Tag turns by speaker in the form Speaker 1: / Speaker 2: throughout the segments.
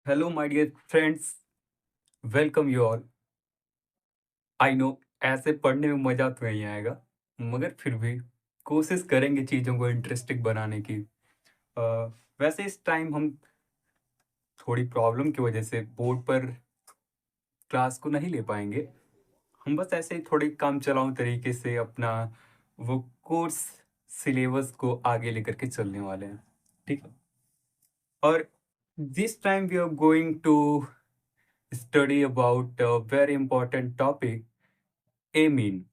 Speaker 1: Hello my dear friends, welcome you all. I know ऐसे पढ़ने में मज़ा तो नहीं आएगा, मगर फिर भी कोशिश करेंगे चीज़ों को इंटरेस्टिंग बनाने की। अ, वैसे इस टाइम हम थोड़ी प्रॉब्लम की वजह से बोर्ड पर क्लास को नहीं ले पाएँगे। हम बस ऐसे ही थोड़ी काम चलाऊ तरीके से अपना वो कोर्स सिलेबस को आगे लेकर के चलने वाले हैं, ठीक है? और this time we are going to study about a very important topic, amine.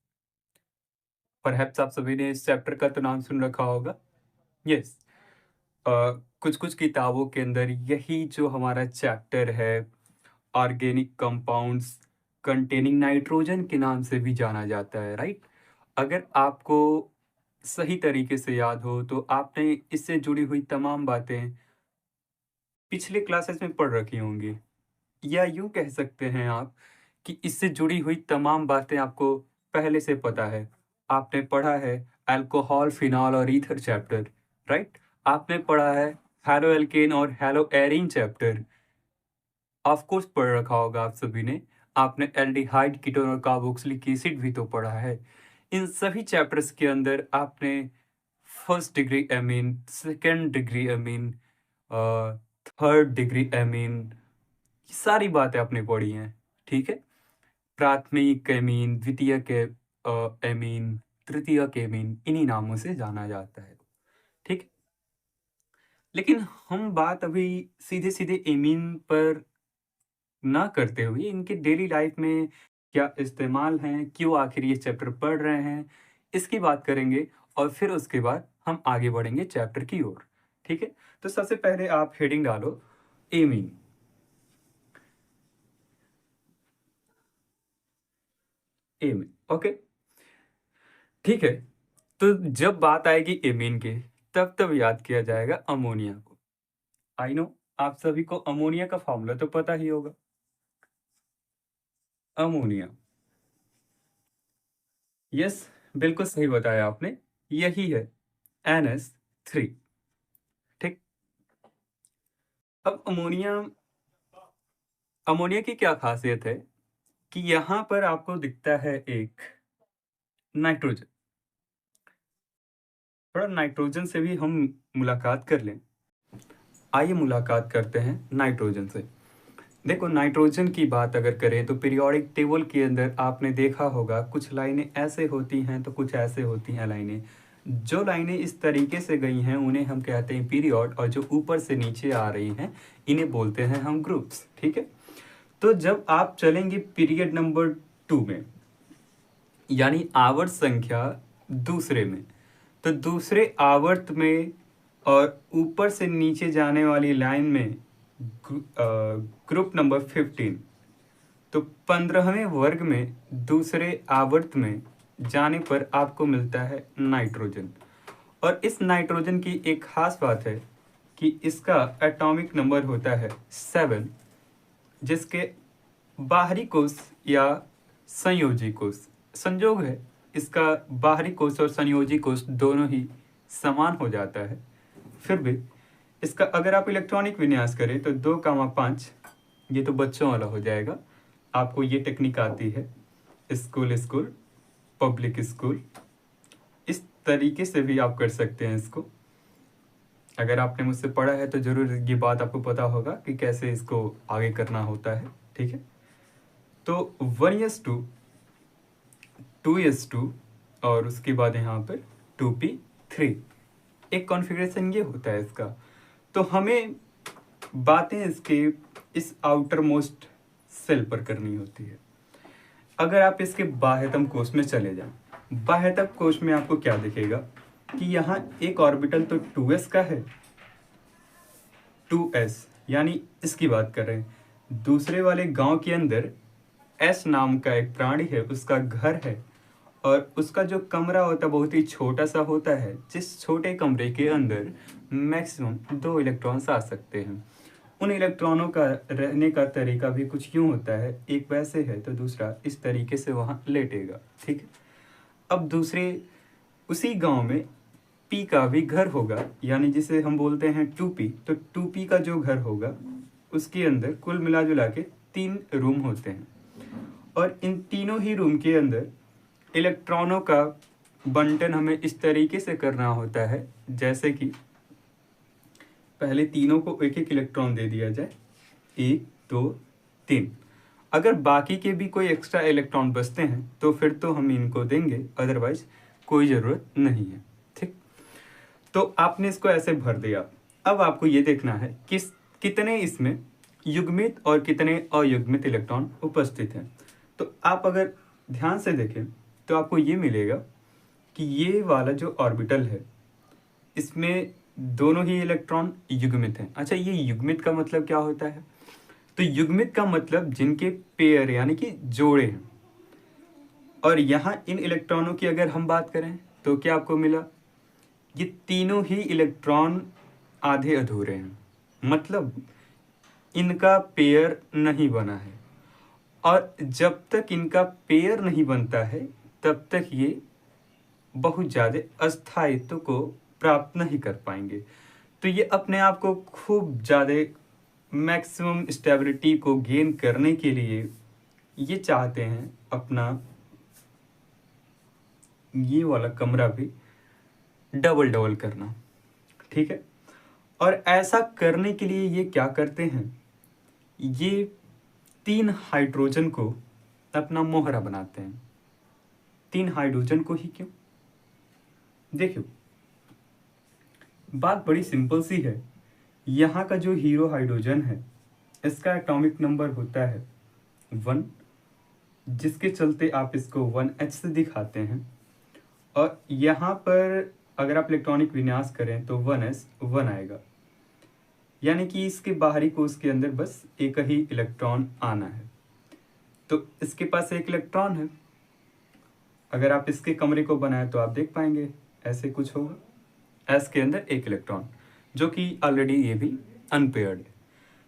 Speaker 1: Perhaps आप सभी ने इस चैप्टर का तो नाम सुन रखा होगा। यस। कुछ कुछ किताबों के अंदर यही जो हमारा चैप्टर है, ऑर्गेनिक कंपाउंड्स कंटेनिंग नाइट्रोजन के नाम से भी जाना जाता है, राइट? अगर आपको सही तरीके से याद हो तो आपने इससे जुड़ी हुई तमाम बातें पिछले क्लासेस में पढ़ रखी होंगी, या यूं कह सकते हैं आप कि इससे जुड़ी हुई तमाम बातें आपको पहले से पता है। आपने पढ़ा है अल्कोहल, फिनॉल और ईथर चैप्टर, राइट? आपने पढ़ा है हैलो एल्केन और hello arene chapter, of course पढ़ रखा होगा आप सभी ने। आपने एल्डिहाइड, कीटोन और कार्बोक्सिलिक एसिड भी तो पढ़ा है। इन सभी चैप्टर्स के अंदर आपने first degree amine, second degree amine, third degree amine, ये सारी बातें आपने पढ़ी हैं, ठीक है? प्राथमिक एमीन, द्वितीयक एमीन, तृतीयक एमीन, इन्हीं नामों से जाना जाता है, ठीक है? लेकिन हम बात अभी सीधे-सीधे एमीन पर ना करते हुए इनके डेली लाइफ में क्या इस्तेमाल हैं, क्यों आखिर ये चैप्टर पढ़ रहे हैं, इसकी बात करेंगे और फिर उसके बाद हम आगे बढ़ेंगे चैप्टर की ओर, ठीक है? तो सबसे पहले आप हेडिंग डालो एमीन। Amine, okay? ठीक है। तो जब बात आएगी एमीन की, तब याद किया जाएगा अमोनिया को। आई नो आप सभी को अमोनिया का फॉर्मूला तो पता ही होगा। अमोनिया, यस, बिल्कुल सही बताया आपने, यही है NH3, ठीक। अब अमोनिया, अमोनिया की क्या खासियत है कि यहाँ पर आपको दिखता है एक नाइट्रोजन। थोड़ा नाइट्रोजन से भी हम मुलाकात कर लें। आइए मुलाकात करते हैं नाइट्रोजन से। देखो, नाइट्रोजन की बात अगर करें तो पीरियोडिक टेबल के अंदर आपने देखा होगा कुछ लाइनें ऐसे होती हैं तो कुछ ऐसे होती हैं लाइनें। जो लाइनें इस तरीके से गई हैं उन्हें हम कहते हैं पीरियड, और जो ऊपर से नीचे आ रही हैं इन्हें बोलते हैं हम ग्रुप्स, ठीक है? तो जब आप चलेंगे पीरियड नंबर 2 में, यानी आवर्त संख्या दूसरे में, तो दूसरे आवर्त में और ऊपर से नीचे जाने वाली लाइन में ग्रुप नंबर 15, तो 15वें वर्ग में दूसरे आवर्त में जाने पर आपको मिलता है नाइट्रोजन। और इस नाइट्रोजन की एक खास बात है कि इसका एटॉमिक नंबर होता है 7, जिसके बाहरी कोष या संयोजी कोष, संयोग है इसका बाहरी कोष और संयोजी कोष दोनों ही समान हो जाता है। फिर भी इसका अगर आप इलेक्ट्रॉनिक विन्यास करें तो 2, 5, ये तो बच्चों वाला हो जाएगा। आपको ये टेक्निक आती है, स्कूल स्कूल, पब्लिक स्कूल, इस तरीके से भी आप कर सकते हैं इसको। अगर आपने मुझसे पढ़ा है तो ज़रूर ये बात आपको पता होगा कि कैसे इसको आगे करना होता है, ठीक है? तो 1s2, 2s2 और उसके बाद यहाँ पर 2p3, एक कॉन्फ़िगरेशन ये होता है इसका। तो हमें बातें इसके इस आउटर मोस्ट सेल पर करनी होती है। अगर आप इसके बाह्यतम कोष में चले जाएं, बाह्यतम कोष में आपको क्या दिखेगा कि यहाँ एक ऑर्बिटल तो 2s का है, 2s, यानी इसकी बात कर रहे हैं। दूसरे वाले गांव के अंदर एस नाम का एक प्राणी है, उसका घर है, और उसका जो कमरा होता है बहुत ही छोटा सा होता है, जिस छोटे कमरे के अंदर मैक्सिमम 2 इलेक्ट्रॉन्स आ सकते हैं। उन इलेक्ट्रॉनों का रहने का तरीका भी कुछ यूं होता है, एक वैसे है तो दूसरा इस तरीके से वहाँ लेटेगा, ठीक है? अब दूसरे उसी गांव में पी का भी घर होगा, यानी जिसे हम बोलते हैं 2p, तो 2p का जो घर होगा उसके अंदर कुल मिला जुला के 3 रूम होते हैं और इन तीनों ही रूम के अंदर इलेक्ट्रॉनों का बंटन हमें इस तरीके से करना होता है जैसे कि पहले तीनों को एक एक इलेक्ट्रॉन दे दिया जाए, 1 2 3। अगर बाकी के भी कोई एक्स्ट्रा इलेक्ट्रॉन बचते हैं तो फिर तो हम इनको देंगे, अदरवाइज कोई ज़रूरत नहीं है। ठीक, तो आपने इसको ऐसे भर दिया। अब आपको ये देखना है कि कितने इसमें युग्मित और कितने अयुग्मित इलेक्ट्रॉन उपस्थित हैं। तो आप अगर ध्यान से देखें तो आपको ये मिलेगा कि ये वाला जो ऑर्बिटल है इसमें दोनों ही इलेक्ट्रॉन युग्मित हैं। अच्छा, ये युग्मित का मतलब क्या होता है? तो युग्मित का मतलब जिनके पेयर यानी कि जोड़े हैं। और यहाँ इन इलेक्ट्रॉनों की अगर हम बात करें तो क्या आपको मिला? ये तीनों ही इलेक्ट्रॉन आधे अधूरे हैं, मतलब इनका पेयर नहीं बना है। और जब तक इनका पेयर नहीं बनता है तब तक ये बहुत ज़्यादा अस्थायित्व को प्राप्त नहीं कर पाएंगे। तो ये अपने आप को खूब ज़्यादा मैक्सिमम स्टेबिलिटी को गेन करने के लिए ये चाहते हैं अपना ये वाला कमरा भी डबल डबल करना। ठीक है, और ऐसा करने के लिए ये क्या करते हैं, ये 3 हाइड्रोजन को अपना मोहरा बनाते हैं। 3 हाइड्रोजन को ही क्यों? देखियो, बात बड़ी सिंपल सी है। यहाँ का जो हीरो हाइड्रोजन है इसका एटॉमिक नंबर होता है 1, जिसके चलते आप इसको 1H से दिखाते हैं। और यहाँ पर अगर आप इलेक्ट्रॉनिक विन्यास करें तो 1s 1 आएगा, यानी कि इसके बाहरी कोश के अंदर बस एक ही इलेक्ट्रॉन आना है। तो इसके पास एक इलेक्ट्रॉन है। अगर आप इसके कमरे को बनाएं तो आप देख पाएंगे ऐसे कुछ होगा, एस के अंदर एक इलेक्ट्रॉन, जो कि ऑलरेडी ये भी अनपेयर्ड है।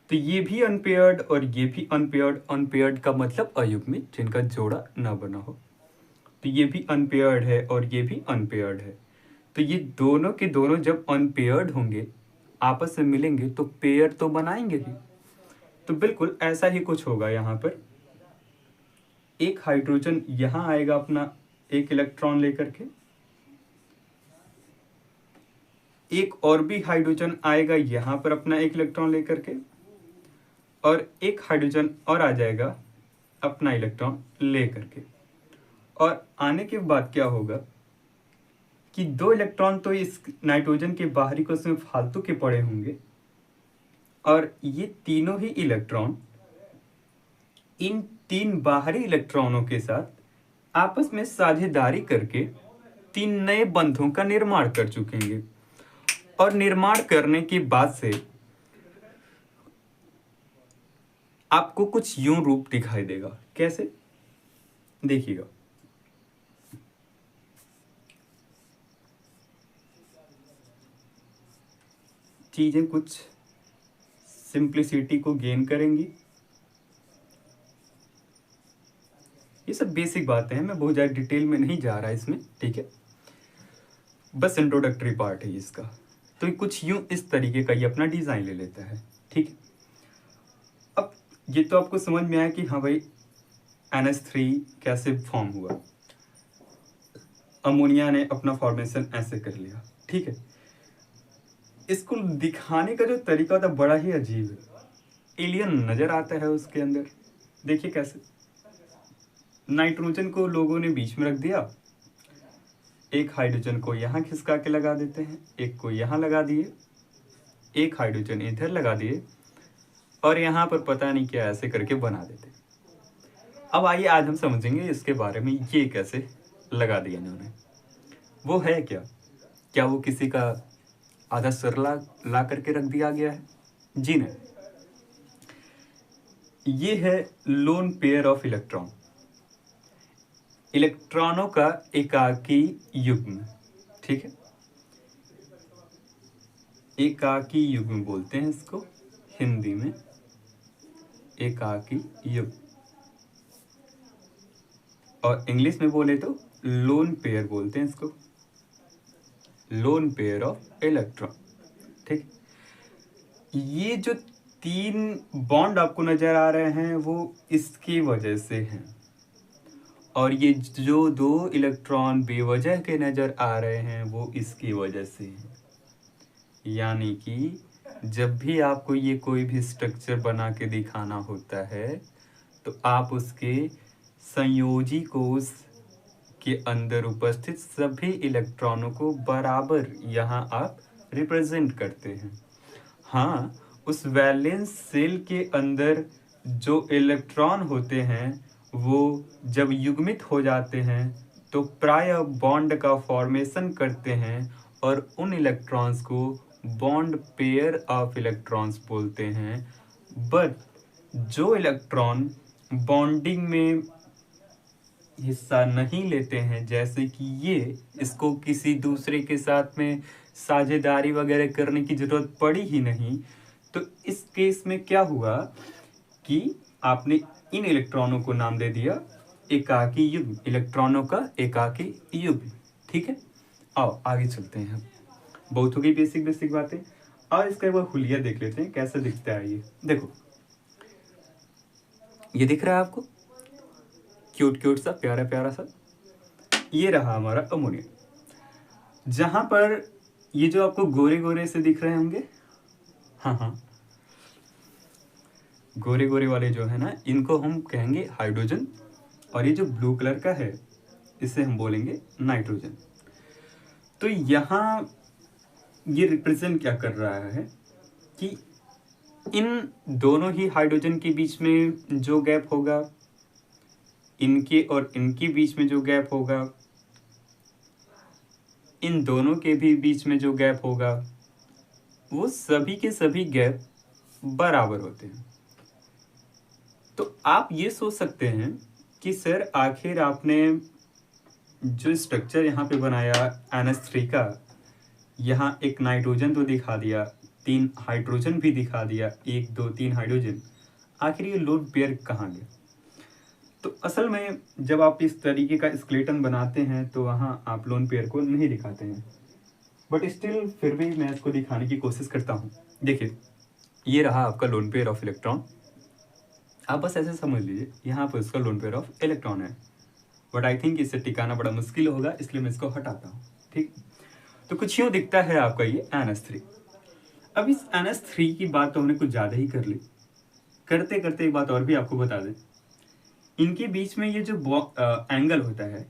Speaker 1: तो ये भी अनपेयर्ड और ये भी अनपेयर्ड। अनपेयर्ड का मतलब अयुग्मित, जिनका जोड़ा ना बना हो। तो ये भी अनपेयर्ड है और ये भी अनपेयर्ड है। तो ये दोनों के दोनों जब अनपेयर्ड होंगे, आपस में मिलेंगे तो पेयर तो बनाएंगे ही। तो बिल्कुल ऐसा ही कुछ होगा। यहाँ पर एक हाइड्रोजन यहाँ आएगा अपना एक इलेक्ट्रॉन लेकर के, एक और भी हाइड्रोजन आएगा यहाँ पर अपना एक इलेक्ट्रॉन लेकर के, और एक हाइड्रोजन और आ जाएगा अपना इलेक्ट्रॉन लेकर के। और आने के बाद क्या होगा कि 2 इलेक्ट्रॉन तो इस नाइट्रोजन के बाहरी कोश में फालतू के पड़े होंगे, और ये तीनों ही इलेक्ट्रॉन इन 3 बाहरी इलेक्ट्रॉनों के साथ आपस में साझेदारी करके 3 नए बंधों का निर्माण कर चुकेंगे। और निर्माण करने के बाद से आपको कुछ यूं रूप दिखाई देगा। कैसे? देखिएगा, चीजें कुछ सिंप्लिसिटी को गेन करेंगी। ये सब बेसिक बातें हैं, मैं बहुत ज़्यादा डिटेल में नहीं जा रहा इसमें। ठीक है, बस इंट्रोडक्टरी पार्ट है इसका। तो कुछ यूं इस तरीके का ये अपना डिज़ाइन ले लेता है। ठीक है, अब ये तो आपको समझ में आया कि हाँ भाई NH3 कैसे फॉर्म हुआ, अमोनिया ने अपना फॉर्मेशन ऐसे कर लिया। ठीक है, इसको दिखाने का जो तरीका था बड़ा ही अजीब है। एलियन नजर आता है उसके अंदर। देखिए कैसे नाइट्रोजन को लोगों ने बीच में रख दिया, एक हाइड्रोजन को यहाँ खिसका के लगा देते हैं, एक को यहाँ लगा दिए, एक हाइड्रोजन इधर लगा दिए, और यहाँ पर पता नहीं क्या ऐसे करके बना देते। अब आइए आज हम समझेंगे इसके बारे में, ये कैसे लगा दिया इन्होंने। वो है क्या? क्या वो किसी का आधा सिर ला करके रख दिया गया है? जी नहीं, ये है लोन पेयर ऑफ इलेक्ट्रॉन, इलेक्ट्रॉनों का एकाकी युग्म। ठीक है, एकाकी युग्म बोलते हैं इसको हिंदी में, एकाकी युग्म, और इंग्लिश में बोले तो लोन पेयर बोलते हैं इसको, लोन पेयर ऑफ इलेक्ट्रॉन। ठीक, ये जो 3 बॉन्ड आपको नजर आ रहे हैं वो इसकी वजह से हैं, और ये जो 2 इलेक्ट्रॉन बेवजह के नजर आ रहे हैं वो इसकी वजह से हैं। यानी कि जब भी आपको ये कोई भी स्ट्रक्चर बना के दिखाना होता है तो आप उसके संयोजी कोष के अंदर उपस्थित सभी इलेक्ट्रॉनों को बराबर यहाँ आप रिप्रेजेंट करते हैं। हाँ, उस वैलेंस सेल के अंदर जो इलेक्ट्रॉन होते हैं वो जब युग्मित हो जाते हैं तो प्राय बॉन्ड का फॉर्मेशन करते हैं, और उन इलेक्ट्रॉन्स को बॉन्ड पेयर ऑफ इलेक्ट्रॉन्स बोलते हैं। बट जो इलेक्ट्रॉन बॉन्डिंग में हिस्सा नहीं लेते हैं, जैसे कि ये, इसको किसी दूसरे के साथ में साझेदारी वगैरह करने की जरूरत पड़ी ही नहीं, तो इस केस में क्या हुआ कि आपने इन इलेक्ट्रॉनों को नाम दे दिया एकाकी युग्म, इलेक्ट्रॉनों का एकाकी युग्म। ठीक है, आओ आगे चलते हैं। बहुत हो गई बेसिक बेसिक बातें, और इसका एक बार हुलिया देख लेते हैं कैसा दिखता है। ये देखो, ये दिख रहा है आपको, क्यूट क्यूट सा प्यारा प्यारा सा, ये रहा हमारा अमोनिया। जहां पर ये जो आपको गोरे गोरे से दिख रहे होंगे, हाँ हाँ, गोरे गोरे वाले जो है ना, इनको हम कहेंगे हाइड्रोजन, और ये जो ब्लू कलर का है इसे हम बोलेंगे नाइट्रोजन। तो यहाँ ये रिप्रेजेंट क्या कर रहा है कि इन दोनों ही हाइड्रोजन के बीच में जो गैप होगा, इनके और इनके बीच में जो गैप होगा, इन दोनों के भी बीच में जो गैप होगा, वो सभी के सभी गैप बराबर होते हैं। तो आप ये सोच सकते हैं कि सर आखिर आपने जो स्ट्रक्चर यहाँ पे बनाया NH3 का, यहाँ एक नाइट्रोजन तो दिखा दिया, 3 हाइड्रोजन भी दिखा दिया, 1 2 3 हाइड्रोजन, आखिर ये लोन पेयर कहाँ गया? तो असल में जब आप इस तरीके का स्केलेटन बनाते हैं तो वहाँ आप लोन पेयर को नहीं दिखाते हैं, बट स्टिल फिर भी मैं इसको दिखाने की कोशिश करता हूँ। देखिए, ये रहा आपका लोन पेयर ऑफ इलेक्ट्रॉन। आप बस ऐसे समझ लीजिए यहाँ पर उसका लोन पेयर ऑफ इलेक्ट्रॉन है, बट आई थिंक इसे टिकाना बड़ा मुश्किल होगा, इसलिए मैं इसको हटाता हूँ। ठीक, तो कुछ यूँ दिखता है आपका ये NH3। अब इस NH3 की बात तो हमने कुछ ज़्यादा ही कर ली। करते करते एक बात और भी आपको बता दें, इनके बीच में ये जो एंगल होता है,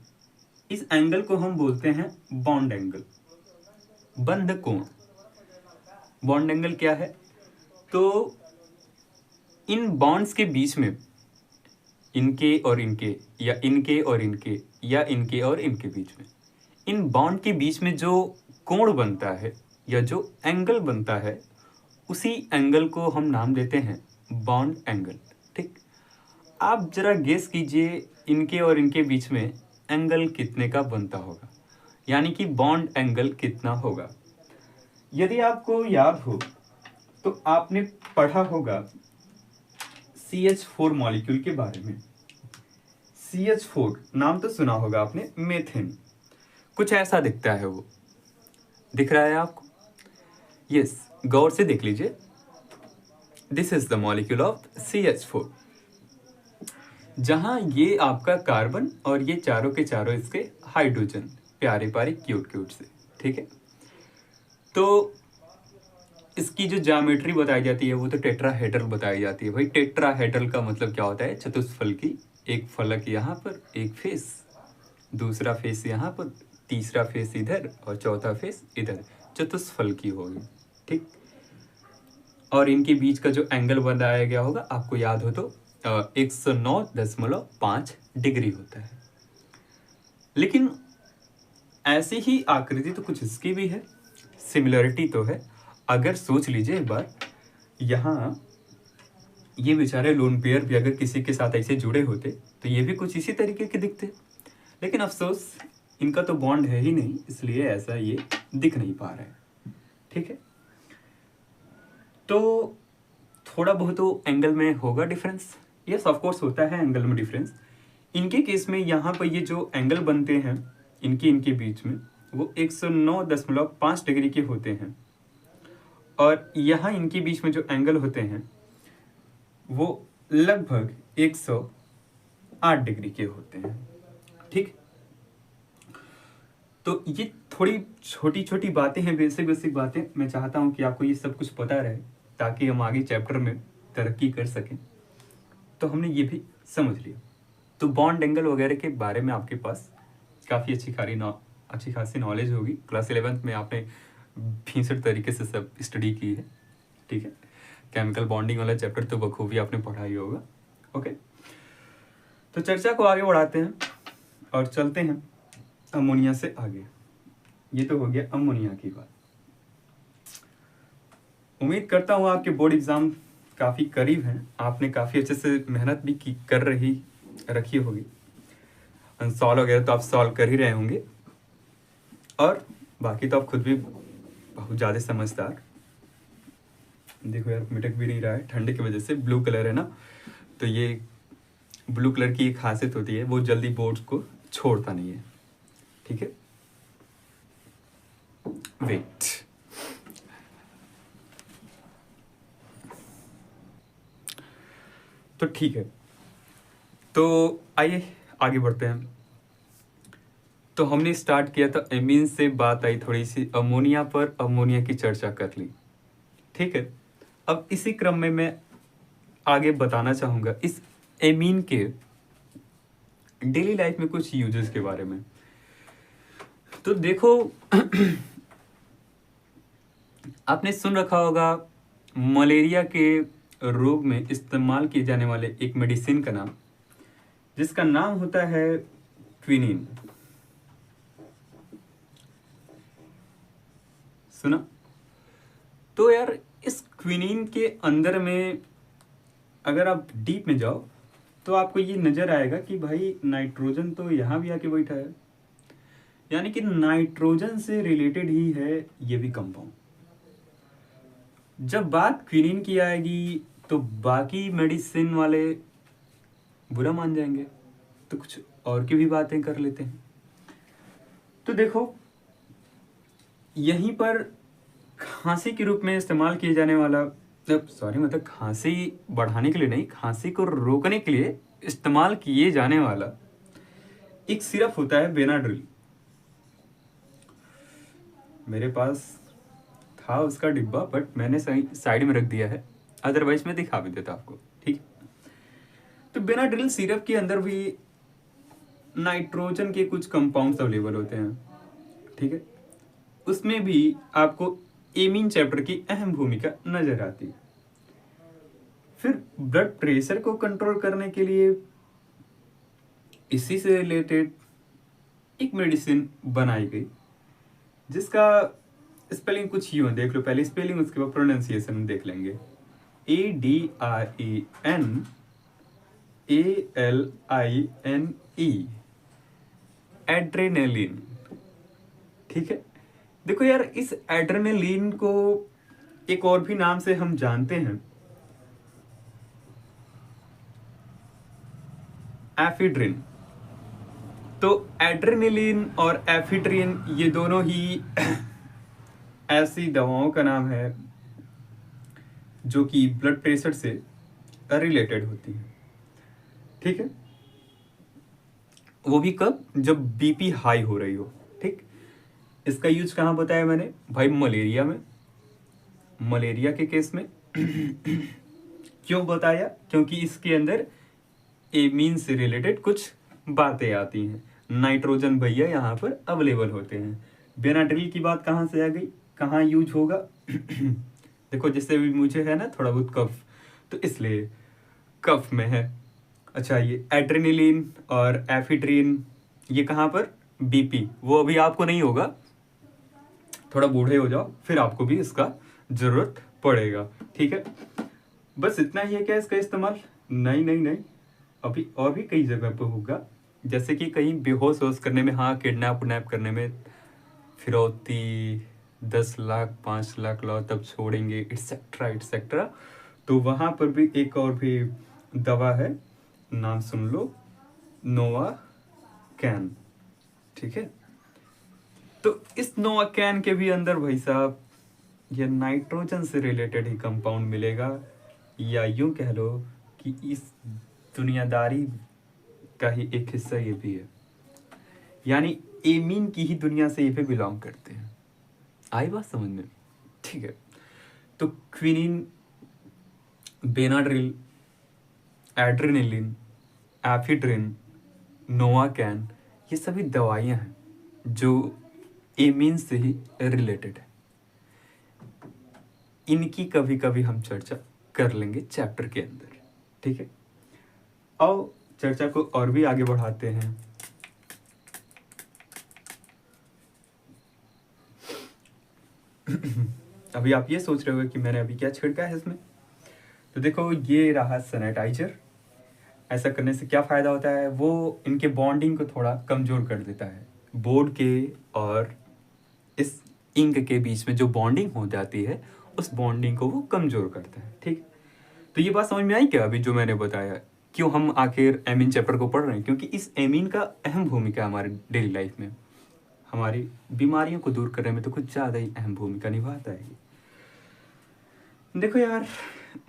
Speaker 1: इस एंगल को हम बोलते हैं बॉन्ड एंगल, बंध कोण। बॉन्ड एंगल क्या है? तो इन बॉन्ड्स के बीच में इनके और इनके, या इनके और इनके, या इनके और इनके बीच में, इन बॉन्ड के बीच में जो कोण बनता है या जो एंगल बनता है, उसी एंगल को हम नाम देते हैं बॉन्ड एंगल। ठीक, आप जरा गेस कीजिए इनके और इनके बीच में एंगल कितने का बनता होगा, यानी कि बॉन्ड एंगल कितना होगा। यदि आपको याद हो तो आपने पढ़ा होगा CH4 मॉलिक्यूल के बारे में। CH4 नाम तो सुना होगा आपने, मेथेन। कुछ ऐसा दिखता है, वो दिख रहा है आपको? यस, गौर से देख लीजिए। This is the molecule of CH4, जहां ये आपका कार्बन और ये चारों के चारों इसके हाइड्रोजन, प्यारे प्यारे क्यूट क्यूट से। ठीक है, तो इसकी जो ज्योमेट्री बताई जाती है वो तो टेट्राहेड्रल बताई जाती है। भाई टेट्राहेड्रल का मतलब क्या होता है? चतुष्फलकी, एक फलक यहाँ पर, एक फेस, दूसरा फेस यहाँ पर, तीसरा फेस इधर और चौथा फेस इधर, चतुष्फलकी होगी। ठीक, और इनके बीच का जो एंगल बनाया गया होगा, आपको याद हो तो 109.5 डिग्री होता है। लेकिन ऐसी ही आकृति तो कुछ इसकी भी है, सिमिलरिटी तो है। अगर सोच लीजिए एक बार, यहाँ ये बेचारे लोन पेयर भी अगर किसी के साथ ऐसे जुड़े होते तो ये भी कुछ इसी तरीके के दिखते, लेकिन अफसोस इनका तो बॉन्ड है ही नहीं, इसलिए ऐसा ये दिख नहीं पा रहा है। ठीक है, तो थोड़ा बहुत तो एंगल में होगा डिफरेंस। यस, ऑफ कोर्स होता है एंगल में डिफरेंस। इनके केस में यहाँ पर ये जो एंगल बनते हैं इनके बीच में, वो 109.5 डिग्री के होते हैं, और यहाँ इनके बीच में जो एंगल होते हैं वो लगभग 108 डिग्री के होते हैं। ठीक, तो ये थोड़ी छोटी छोटी बातें हैं, बेसिक बेसिक बातें। मैं चाहता हूँ कि आपको ये सब कुछ पता रहे ताकि हम आगे चैप्टर में तरक्की कर सकें। तो हमने ये भी समझ लिया। तो बॉन्ड एंगल वगैरह के बारे में आपके पास काफ़ी अच्छी खासी नॉलेज होगी। क्लास 11th में आपने भीषण तरीके से सब स्टडी की है। ठीक है, केमिकल बॉन्डिंग वाला चैप्टर तो बखूबी आपने पढ़ा ही होगा। ओके, तो चर्चा को आगे बढ़ाते हैं और चलते हैं अमोनिया से आगे। ये तो हो गया अमोनिया की बात। उम्मीद करता हूँ आपके बोर्ड एग्जाम काफ़ी करीब हैं, आपने काफ़ी अच्छे से मेहनत भी की कर रखी होगी। सॉल्व वगैरह तो आप सॉल्व कर ही रहे होंगे, और बाकी तो आप खुद भी बहुत ज़्यादा समझदार। देखो यार, मिटक भी नहीं रहा है ठंडे की वजह से, ब्लू कलर है ना, तो ये ब्लू कलर की एक खासियत होती है, वो जल्दी बोर्ड्स को छोड़ता नहीं है। ठीक है, वेट। तो ठीक है, तो आइए आगे बढ़ते हैं। तो हमने स्टार्ट किया था एमीन से, बात आई थोड़ी सी अमोनिया पर, अमोनिया की चर्चा कर ली। ठीक है, अब इसी क्रम में मैं आगे बताना चाहूँगा इस एमीन के डेली लाइफ में कुछ यूजेस के बारे में। तो देखो आपने सुन रखा होगा मलेरिया के रोग में इस्तेमाल किए जाने वाले एक मेडिसिन का नाम, जिसका नाम होता है क्विनिन। सुना? तो यार इस क्विनिन के अंदर में अगर आप डीप में जाओ तो आपको ये नजर आएगा कि भाई नाइट्रोजन तो यहाँ भी आके बैठा है, यानी कि नाइट्रोजन से रिलेटेड ही है ये भी कंपाउंड। जब बात क्विनिन की आएगी तो बाकी मेडिसिन वाले बुरा मान जाएंगे, तो कुछ और की भी बातें कर लेते हैं। तो देखो यहीं पर खांसी के रूप में इस्तेमाल किए जाने वाला, मतलब खांसी बढ़ाने के लिए नहीं, खांसी को रोकने के लिए इस्तेमाल किए जाने वाला एक सिरप होता है बेनाड्रिल। मेरे पास था उसका डिब्बा, बट मैंने साइड में रख दिया है, अदरवाइज मैं दिखा भी देता आपको। ठीक, तो बेनाड्रिल सिरप के अंदर भी नाइट्रोजन के कुछ कंपाउंड्स अवेलेबल होते हैं। ठीक है, उसमें भी आपको एमीन चैप्टर की अहम भूमिका नजर आती है। फिर ब्लड प्रेशर को कंट्रोल करने के लिए इसी से रिलेटेड एक मेडिसिन बनाई गई, जिसका स्पेलिंग कुछ यूं है, देख लो पहले स्पेलिंग, उसके बाद प्रोनाउंसिएशन देख लेंगे। ADRENALINE, adrenaline. ठीक है, देखो यार इस एड्रेनालिन को एक और भी नाम से हम जानते हैं, एफिड्रिन। तो एड्रेनालिन और एफिड्रिन ये दोनों ही ऐसी दवाओं का नाम है जो कि ब्लड प्रेशर से रिलेटेड होती है। ठीक है, वो भी कब? जब बीपी हाई हो रही हो। ठीक, इसका यूज कहाँ बताया मैंने भाई? मलेरिया में, मलेरिया के केस में। क्यों बताया? क्योंकि इसके अंदर एमीन से रिलेटेड कुछ बातें आती हैं, नाइट्रोजन भैया यहाँ पर अवेलेबल होते हैं। बेनाड्रिल की बात कहाँ से आ गई, कहाँ यूज होगा? देखो जैसे भी मुझे है ना थोड़ा बहुत कफ, तो इसलिए कफ में है। अच्छा, ये एड्रेनालिन और एफिड्रिन ये कहाँ पर? बीपी। वो अभी आपको नहीं होगा, थोड़ा बूढ़े हो जाओ फिर आपको भी इसका जरूरत पड़ेगा। ठीक है, बस इतना ही है क्या इसका इस्तेमाल? नहीं नहीं नहीं, अभी और भी कई जगह पे होगा, जैसे कि कहीं बेहोश होश करने में, हाँ किडनैप उडनैप करने में, फिरौती 10 लाख 5 लाख लो तब छोड़ेंगे, एटसेट्रा एटसेट्रा। तो वहाँ पर भी एक और भी दवा है, नाम सुन लो, नोवा कैन। ठीक है, तो इस नोवा कैन के भी अंदर भाई साहब ये नाइट्रोजन से रिलेटेड ही कंपाउंड मिलेगा, या यूं कह लो कि इस दुनियादारी का ही एक हिस्सा ये भी है, यानी एमीन की ही दुनिया से ये भी बिलोंग करते हैं। आई बात समझ में? ठीक है, तो क्विनिन, बेनाड्रिल, एड्रेनलिन, एफिड्रिन, नोवाकैन, ये सभी दवाइयाँ हैं जो एमीन से ही रिलेटेड है। इनकी कभी कभी हम चर्चा कर लेंगे चैप्टर के अंदर, ठीक है। आओ चर्चा को और भी आगे बढ़ाते हैं। अभी आप ये सोच रहे हो कि मैंने अभी क्या छिड़का है इसमें, तो देखो ये रहा सैनिटाइजर। ऐसा करने से क्या फ़ायदा होता है, वो इनके बॉन्डिंग को थोड़ा कमज़ोर कर देता है। बोर्ड के और इस इंक के बीच में जो बॉन्डिंग हो जाती है, उस बॉन्डिंग को वो कमज़ोर करता है, ठीक। तो ये बात समझ में आई क्या अभी जो मैंने बताया, क्यों हम आखिर एमीन चैप्टर को पढ़ रहे हैं? क्योंकि इस एमीन का अहम भूमिका है हमारे डेली लाइफ में, हमारी बीमारियों को दूर करने में तो कुछ ज़्यादा ही अहम भूमिका निभाता है। देखो यार,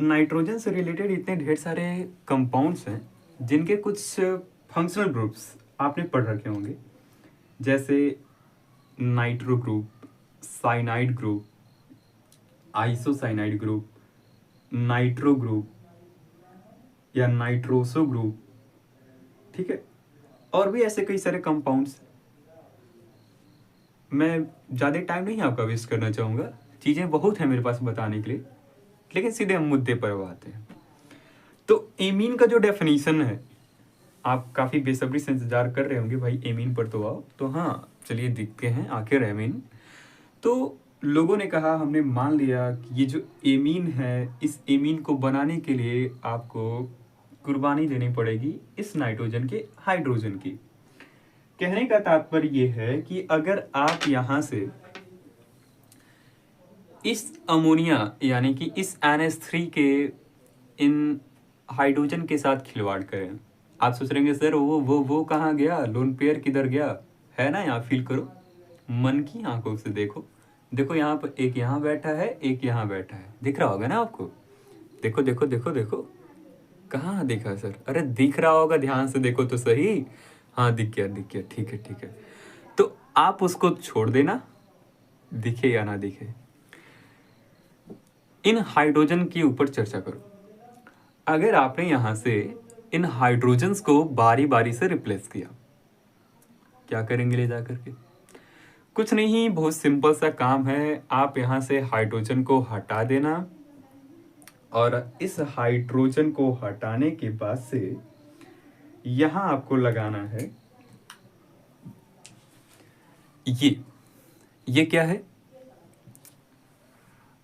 Speaker 1: नाइट्रोजन से रिलेटेड इतने ढेर सारे कंपाउंड्स हैं जिनके कुछ फंक्शनल ग्रुप्स आपने पढ़ रखे होंगे, जैसे nitro group, cyanide group, isocyanide group, nitro group या नाइट्रोसो ग्रुप, ठीक है। और भी ऐसे कई सारे कंपाउंड्स। मैं ज़्यादा टाइम नहीं आपका वेस्ट करना चाहूँगा, चीज़ें बहुत हैं मेरे पास बताने के लिए, लेकिन सीधे हम मुद्दे पर आते हैं। तो एमीन का जो डेफिनेशन है, आप काफ़ी बेसब्री से इंतजार कर रहे होंगे भाई एमीन पर तो आओ। तो हाँ, चलिए देखते हैं आखिर एमीन। तो लोगों ने कहा, हमने मान लिया कि ये जो एमीन है, इस एमीन को बनाने के लिए आपको कुर्बानी देनी पड़ेगी इस नाइट्रोजन के हाइड्रोजन की। कहने का तात्पर्य ये है कि अगर आप यहाँ से इस अमोनिया यानी कि इस NH3 के इन हाइड्रोजन के साथ खिलवाड़ करें, आप सोच रहे हैं सर वो कहाँ गया, लोन पेयर किधर गया, है ना? यहाँ फील करो, मन की आंखों से देखो। देखो यहाँ पर एक यहाँ बैठा है, एक यहाँ बैठा है, दिख रहा होगा ना आपको? देखो देखो देखो देखो, कहाँ दिखा सर? अरे दिख रहा होगा, ध्यान से देखो तो सही। हाँ दिख गया दिख गया, ठीक है ठीक है। तो आप उसको छोड़ देना, दिखे या ना दिखे। इन हाइड्रोजन के ऊपर चर्चा करो। अगर आपने यहां से इन हाइड्रोजन्स को बारी बारी से रिप्लेस किया, क्या करेंगे ले जाकर के? कुछ नहीं, बहुत सिंपल सा काम है। आप यहां से हाइड्रोजन को हटा देना, और इस हाइड्रोजन को हटाने के बाद से यहां आपको लगाना है ये क्या है?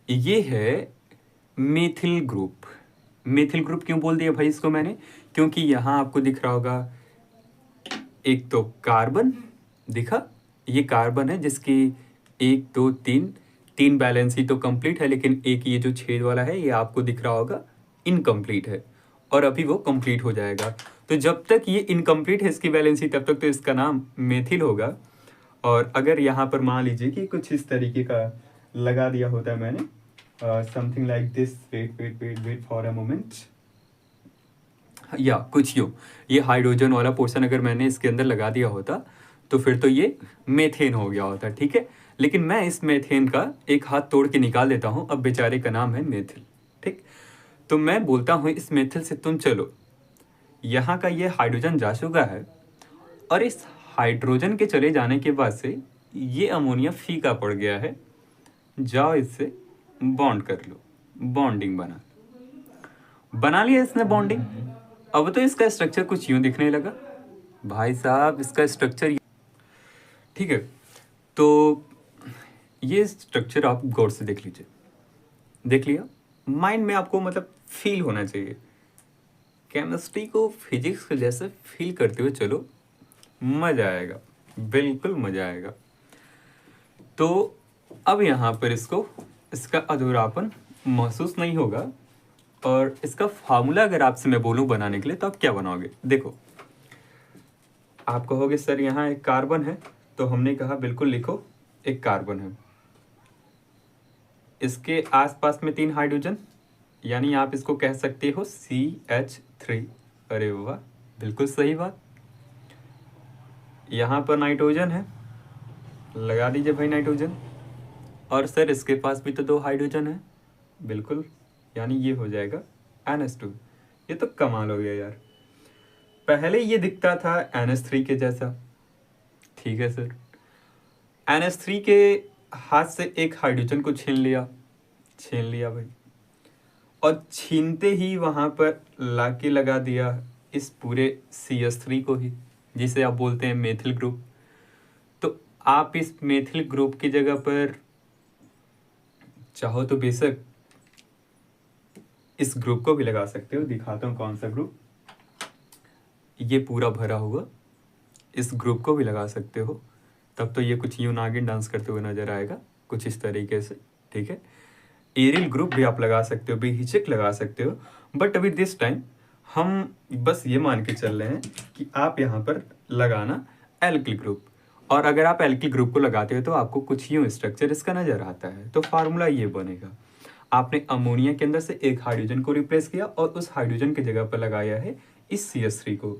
Speaker 1: ये है मेथिल ग्रुप। मेथिल ग्रुप क्यों बोल दिया भाई इसको मैंने? क्योंकि यहां आपको दिख रहा होगा एक तो कार्बन दिखा, ये कार्बन है जिसकी 1 2 3 बैलेंस ही तो कंप्लीट है, लेकिन एक ये जो छेद वाला है ये आपको दिख रहा होगा इनकम्प्लीट है, और अभी वो कंप्लीट हो जाएगा। तो जब तक ये इनकम्प्लीट है इसकी बैलेंसी, तब तक तो इसका नाम मेथिल होगा। और अगर यहाँ पर मान लीजिए कि कुछ इस तरीके का लगा दिया होता है मैंने, something like this, wait for a moment, या कुछ यूँ, ये हाइड्रोजन वाला पोर्शन अगर मैंने इसके अंदर लगा दिया होता तो फिर तो ये मेथेन हो गया होता, ठीक है। लेकिन मैं इस मेथेन का एक हाथ तोड़ के निकाल देता हूँ, अब बेचारे का नाम है मेथिल, ठीक। तो मैं बोलता हूँ इस मेथिल से तुम चलो, यहाँ का ये हाइड्रोजन जा चुका है, और इस हाइड्रोजन के चले जाने के बाद से ये अमोनिया फीका पड़ गया है, जाओ इससे बॉन्ड कर लो, बॉन्डिंग बना लिया इसने बॉन्डिंग। अब तो इसका स्ट्रक्चर कुछ यूं दिखने लगा भाई साहब, इसका स्ट्रक्चर, ठीक है। तो ये स्ट्रक्चर आप गौर से देख लीजिए, देख लिया, माइंड में आपको मतलब फील होना चाहिए, केमिस्ट्री को फिजिक्स के जैसे फील करते हुए चलो, मजा आएगा, बिल्कुल मजा आएगा। तो अब यहाँ पर इसको, इसका अधूरापन महसूस नहीं होगा। और इसका फार्मूला अगर आपसे मैं बोलूं बनाने के लिए, तो आप क्या बनाओगे? देखो, आप कहोगे सर यहाँ एक कार्बन है, तो हमने कहा बिल्कुल लिखो, एक कार्बन है, इसके आसपास में 3 हाइड्रोजन, यानी आप इसको कह सकते हो CH3। अरे वाह, बिल्कुल सही बात। यहाँ पर नाइट्रोजन है, लगा दीजिए भाई नाइट्रोजन। और सर इसके पास भी तो 2 हाइड्रोजन है, बिल्कुल, यानी ये हो जाएगा NH2। ये तो कमाल हो गया यार, पहले ये दिखता था NH3 के जैसा। ठीक है सर, NH3 के हाथ से एक हाइड्रोजन को छीन लिया भाई, और छीनते ही वहां पर लाके लगा दिया इस पूरे CH3 को ही, जिसे आप बोलते हैं मेथिल ग्रुप। तो आप इस मेथिल ग्रुप की जगह पर चाहो तो बेशक इस ग्रुप को भी लगा सकते हो। दिखाता हूँ कौन सा ग्रुप, ये पूरा भरा हुआ, इस ग्रुप को भी लगा सकते हो। तब तो ये कुछ यूं नागिन डांस करते हुए नजर आएगा, कुछ इस तरीके से। ठीक है, एरिल ग्रुप भी आप लगा सकते हो, बेहिचक लगा सकते हो। बट अभी दिस टाइम हम बस ये मान के चल रहे हैं कि आप यहाँ पर लगाना एल्किल ग्रुप। और अगर आप एल्किल ग्रुप को लगाते हो तो आपको कुछ यूं स्ट्रक्चर इसका नजर आता है। तो फार्मूला ये बनेगा, आपने अमोनिया के अंदर से एक हाइड्रोजन को रिप्लेस किया और उस हाइड्रोजन की जगह पर लगाया है इस CH3 को।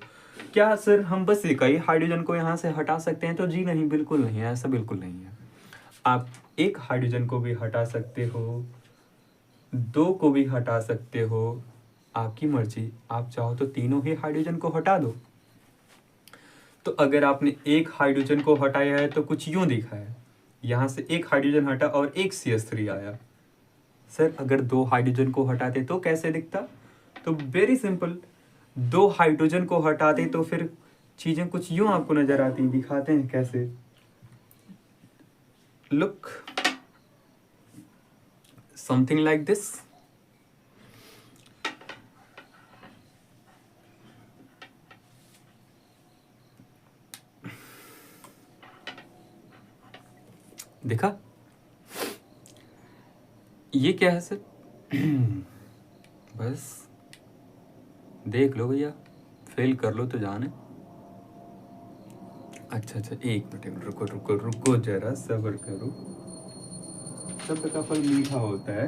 Speaker 1: क्या सर हम बस एक ही हाइड्रोजन को यहाँ से हटा सकते हैं? तो जी नहीं, बिल्कुल नहीं है, ऐसा बिल्कुल नहीं है। आप एक हाइड्रोजन को भी हटा सकते हो, 2 को भी हटा सकते हो, आपकी मर्जी। आप चाहो तो तीनों ही हाइड्रोजन को हटा दो। तो अगर आपने एक हाइड्रोजन को हटाया है तो कुछ यूं दिखा है, यहाँ से एक हाइड्रोजन हटा और एक CH3 आया। सर अगर 2 हाइड्रोजन को हटाते तो कैसे दिखता? तो वेरी सिंपल, 2 हाइड्रोजन को हटाते तो फिर चीजें कुछ यूं आपको नजर आती। दिखाते हैं कैसे। Look something like this. देखा, ये क्या है सर? बस देख लो भैया, फेल कर लो तो जाने। अच्छा, एक मिनट, रुको रुको रुको, जरा सब्र करो, सब्र का फल मीठा होता है।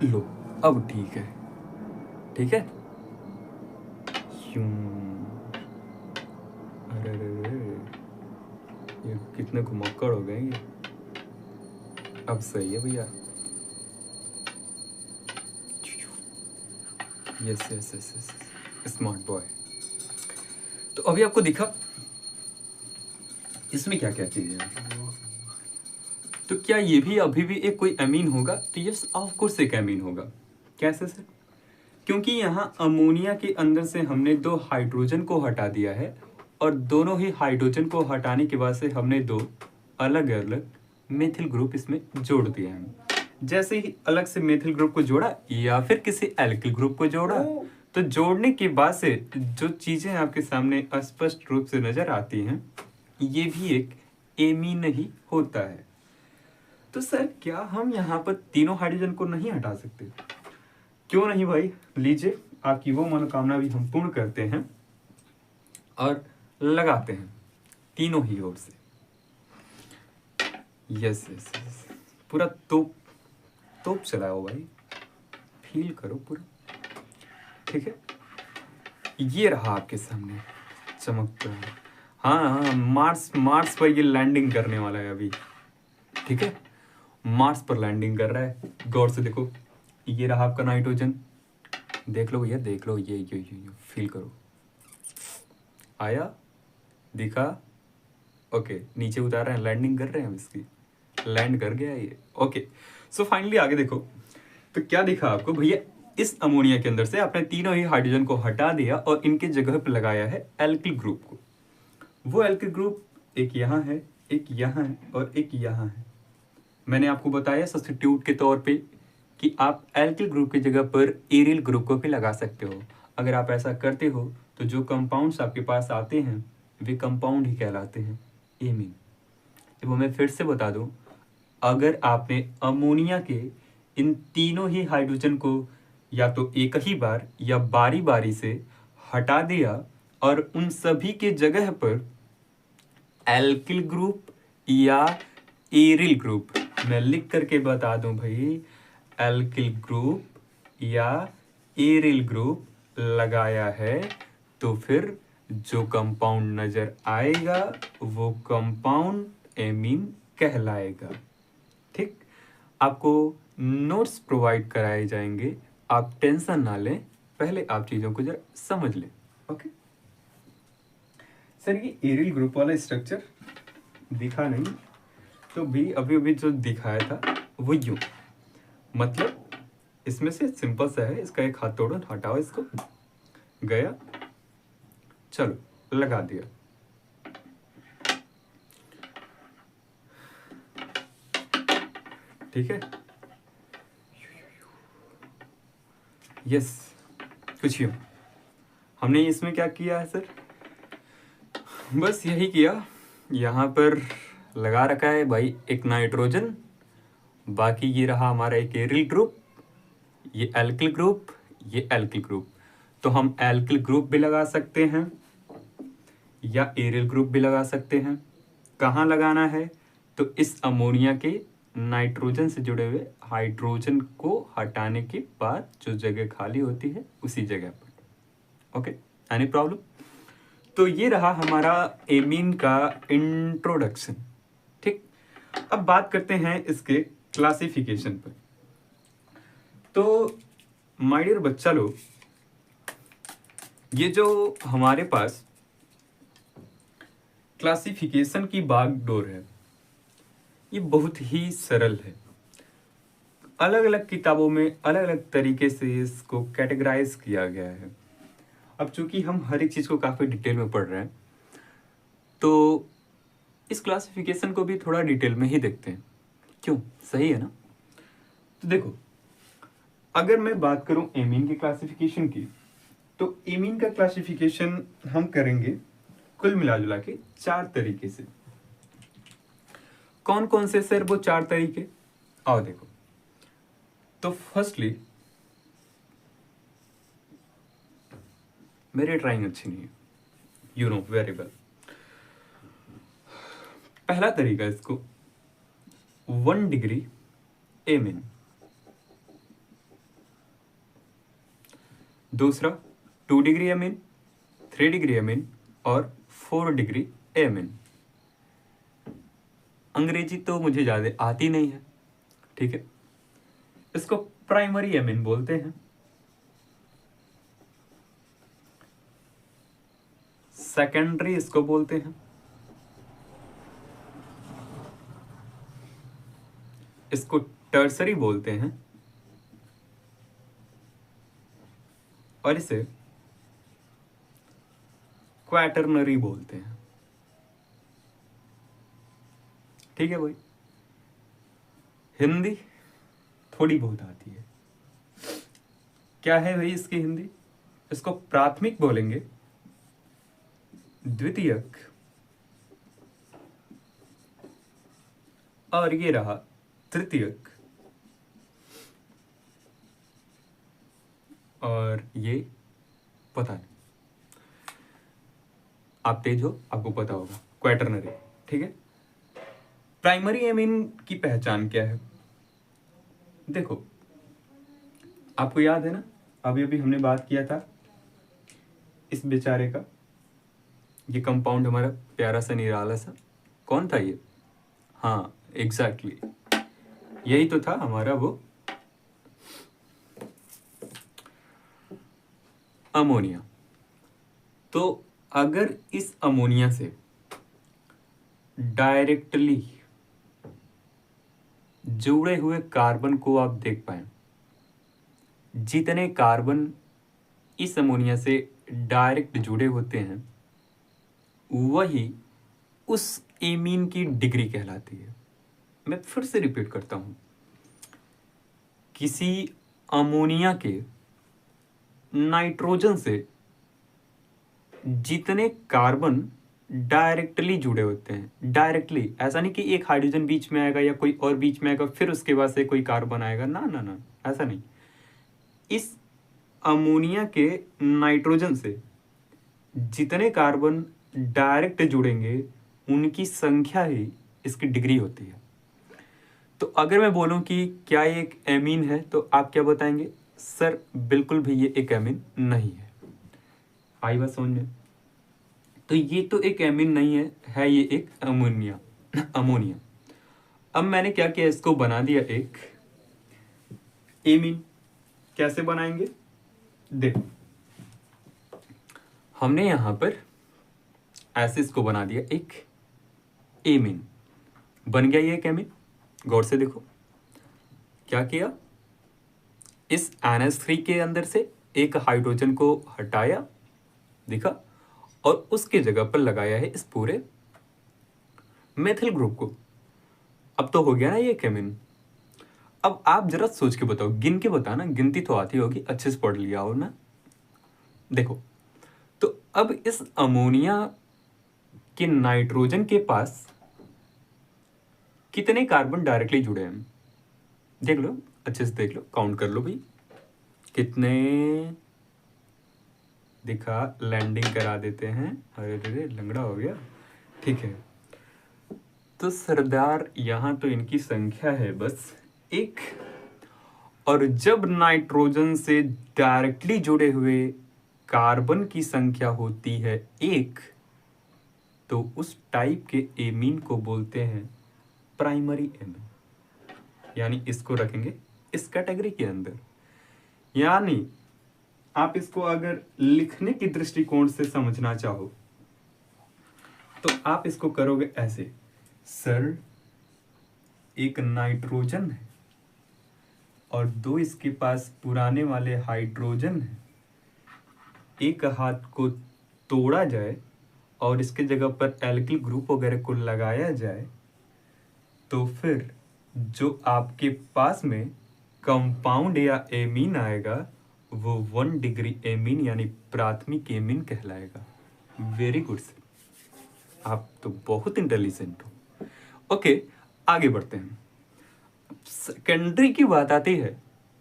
Speaker 1: लो, अब ठीक है, ठीक है। अरे ये कितने घुमक्कड़ हो गए ये। अब सही है भैया। Yes yes yes yes, smart boy. तो अभी आपको दिखा इसमें क्या क्या चीज है। तो क्या ये भी अभी भी एक कोई अमीन होगा? तो यस ऑफ कोर्स एक अमीन होगा। कैसे सर? क्योंकि यहाँ अमोनिया के अंदर से हमने 2 हाइड्रोजन को हटा दिया है, और दोनों ही हाइड्रोजन को हटाने के बाद से हमने 2 अलग अलग मेथिल ग्रुप इसमें जोड़ दिया है। जैसे ही अलग से मेथिल ग्रुप को जोड़ा या फिर किसी एल्किल ग्रुप को जोड़ा, तो जोड़ने के बाद से जो चीजें आपके सामने स्पष्ट रूप से नजर आती हैं, ये भी एक एमीन ही होता है। तो सर क्या हम यहाँ पर तीनों हाइड्रोजन को नहीं हटा सकते? क्यों नहीं भाई, लीजिए, आपकी वो मनोकामना भी हम पूर्ण करते हैं और लगाते हैं तीनों ही ओर से। यस यस यस, पूरा तोप चलाओ भाई, फील करो पूरा। ठीक है, ये रहा आपके सामने चमकता है। हाँ, मार्स पर ये लैंडिंग करने वाला है अभी। ठीक है, मार्स पर लैंडिंग कर रहा है। गौर से देखो, ये रहा आपका नाइट्रोजन। देख लो भैया, देख लो, ये फील करो। आया, दिखा, ओके, नीचे उतार रहे हैं, लैंडिंग कर रहे हैं हम इसकी, लैंड कर गया ये। ओके, सो फाइनली आगे देखो, तो क्या दिखा आपको भैया? इस अमोनिया के अंदर से आपने तीनों ही हाइड्रोजन को हटा दिया और इनके जगह पर लगाया है एल्किल ग्रुप को। वो एल्किल ग्रुप एक यहाँ है, एक यहाँ है और एक यहाँ है। मैंने आपको बताया सब्स्टिट्यूट के तौर पे कि आप एल्किल ग्रुप की जगह पर एरिल ग्रुप को भी लगा सकते हो। अगर आप ऐसा करते हो तो जो कंपाउंड्स आपके पास आते हैं वे कंपाउंड ही कहलाते हैं, एमीन। वो मैं फिर से बता दूं, अगर आपने अमोनिया के इन तीनों ही हाइड्रोजन को या तो एक ही बार या बारी बारी से हटा दिया और उन सभी के जगह पर एल्किल ग्रुप या एरिल ग्रुप, मैं लिख करके बता दूं भाई, एल्किल ग्रुप या एरिल ग्रुप लगाया है तो फिर जो कंपाउंड नजर आएगा वो कंपाउंड एमीन कहलाएगा। ठीक, आपको नोट्स प्रोवाइड कराए जाएंगे, आप टेंशन ना लें, पहले आप चीजों को जरा समझ लें। ओके सर, ये एरिल ग्रुप वाला स्ट्रक्चर दिखा नहीं तो भी अभी अभी जो दिखाया था वो यूं, मतलब इसमें से सिंपल सा है, इसका एक हाथ तोड़ो, हटाओ इसको, गया, चलो लगा दिया। ठीक है, यस, कुछ यूं। हमने इसमें क्या किया है सर, बस यही किया, यहाँ पर लगा रखा है भाई एक नाइट्रोजन, बाकी ये रहा हमारा एक एरिल ग्रुप, ये एल्किल ग्रुप, ये एल्किल ग्रुप। तो हम एल्किल ग्रुप भी लगा सकते हैं या एरिल ग्रुप भी लगा सकते हैं। कहाँ लगाना है, तो इस अमोनिया के नाइट्रोजन से जुड़े हुए हाइड्रोजन को हटाने के बाद जो जगह खाली होती है उसी जगह पर। Okay, any problem? तो ये रहा हमारा एमीन का इंट्रोडक्शन। ठीक, अब बात करते हैं इसके क्लासिफिकेशन पर। तो माय डियर बच्चा लोग, ये जो हमारे पास क्लासिफिकेशन की बागडोर है ये बहुत ही सरल है। अलग अलग किताबों में अलग अलग तरीके से इसको कैटेगराइज किया गया है। अब चूंकि हम हर एक चीज़ को काफ़ी डिटेल में पढ़ रहे हैं तो इस क्लासिफिकेशन को भी थोड़ा डिटेल में ही देखते हैं, क्यों, सही है ना? तो देखो, अगर मैं बात करूं एमीन की क्लासिफिकेशन की, तो एमीन का क्लासिफिकेशन हम करेंगे कुल मिला जुला के 4 तरीके से। कौन कौन से सर वो 4 तरीके? आओ देखो। तो फर्स्टली, मेरी ड्राइंग अच्छी नहीं है, यू नो वेरी वेल। पहला तरीका इसको 1 डिग्री एमीन, दूसरा 2 डिग्री एमीन, 3 डिग्री एमीन और 4 डिग्री एमीन। अंग्रेजी तो मुझे ज़्यादा आती नहीं है, ठीक है, इसको प्राइमरी एमीन बोलते हैं। सेकेंडरी इसको बोलते हैं, इसको टर्सरी बोलते हैं, और इसे क्वैटरनरी बोलते हैं। ठीक है भाई, हिंदी थोड़ी बहुत आती है। क्या है भाई इसकी हिंदी? इसको प्राथमिक बोलेंगे, द्वितीयक, और ये रहा तृतीयक, और ये पता नहीं, आप तेज हो आपको पता होगा, क्वैटरनरी। ठीक है, प्राइमरी एमीन की पहचान क्या है? देखो, आपको याद है ना, अभी अभी हमने बात किया था इस बेचारे का, ये कंपाउंड हमारा प्यारा सा निराला सा, कौन था ये? हाँ एग्जैक्टली, यही तो था हमारा वो अमोनिया। तो अगर इस अमोनिया से डायरेक्टली जुड़े हुए कार्बन को आप देख पाए, जितने कार्बन इस अमोनिया से डायरेक्ट जुड़े होते हैं वही उस एमीन की डिग्री कहलाती है। मैं फिर से रिपीट करता हूं, किसी अमोनिया के नाइट्रोजन से जितने कार्बन डायरेक्टली जुड़े होते हैं, डायरेक्टली, ऐसा नहीं कि एक हाइड्रोजन बीच में आएगा या कोई और बीच में आएगा फिर उसके बाद से कोई कार्बन आएगा, ना ना ना, ऐसा नहीं। इस अमोनिया के नाइट्रोजन से जितने कार्बन डायरेक्ट जुड़ेंगे उनकी संख्या ही इसकी डिग्री होती है। तो अगर मैं बोलूं कि क्या ये एक एमीन है तो आप क्या बताएंगे? सर बिल्कुल भी ये एक एमीन नहीं है। आई बात समझ में? तो ये तो एक एमीन नहीं है ये एक अमोनिया अमोनिया। अब मैंने क्या किया, इसको बना दिया एक एमीन। कैसे बनाएंगे? देखो, हमने यहां पर ऐसे इसको बना दिया एक एमीन। बन गया ये एक एमीन। गौर से देखो क्या किया, इस NH3 के अंदर से एक हाइड्रोजन को हटाया, देखा, और उसके जगह पर लगाया है इस पूरे मेथिल ग्रुप को। अब तो हो गया ना ये एक एमीन। अब आप जरा सोच के बताओ, गिन के बताओ ना, गिनती तो आती होगी, अच्छे से पढ़ लिया हो ना। देखो, तो अब इस अमोनिया के नाइट्रोजन के पास कितने कार्बन डायरेक्टली जुड़े हैं? देख लो, अच्छे से देख लो, काउंट कर लो भाई, कितने दिखा, लैंडिंग करा देते हैं। अरे अरे लंगड़ा हो गया। ठीक है, तो सरदार यहां तो इनकी संख्या है बस एक, और जब नाइट्रोजन से डायरेक्टली जुड़े हुए कार्बन की संख्या होती है एक, तो उस टाइप के एमीन को बोलते हैं प्राइमरी एमीन। यानी इसको रखेंगे इस कैटेगरी के अंदर। यानी आप इसको अगर लिखने की दृष्टिकोण से समझना चाहो तो आप इसको करोगे ऐसे, सर एक नाइट्रोजन है और दो इसके पास पुराने वाले हाइड्रोजन है, एक हाथ को तोड़ा जाए और इसके जगह पर एल्किल ग्रुप वगैरह को लगाया जाए, तो फिर जो आपके पास में कंपाउंड या एमीन आएगा वो 1 डिग्री एमीन यानी प्राथमिक एमीन कहलाएगा। वेरी गुड सर, आप तो बहुत इंटेलिजेंट हो। ओके, आगे बढ़ते हैं। सेकेंडरी की बात आती है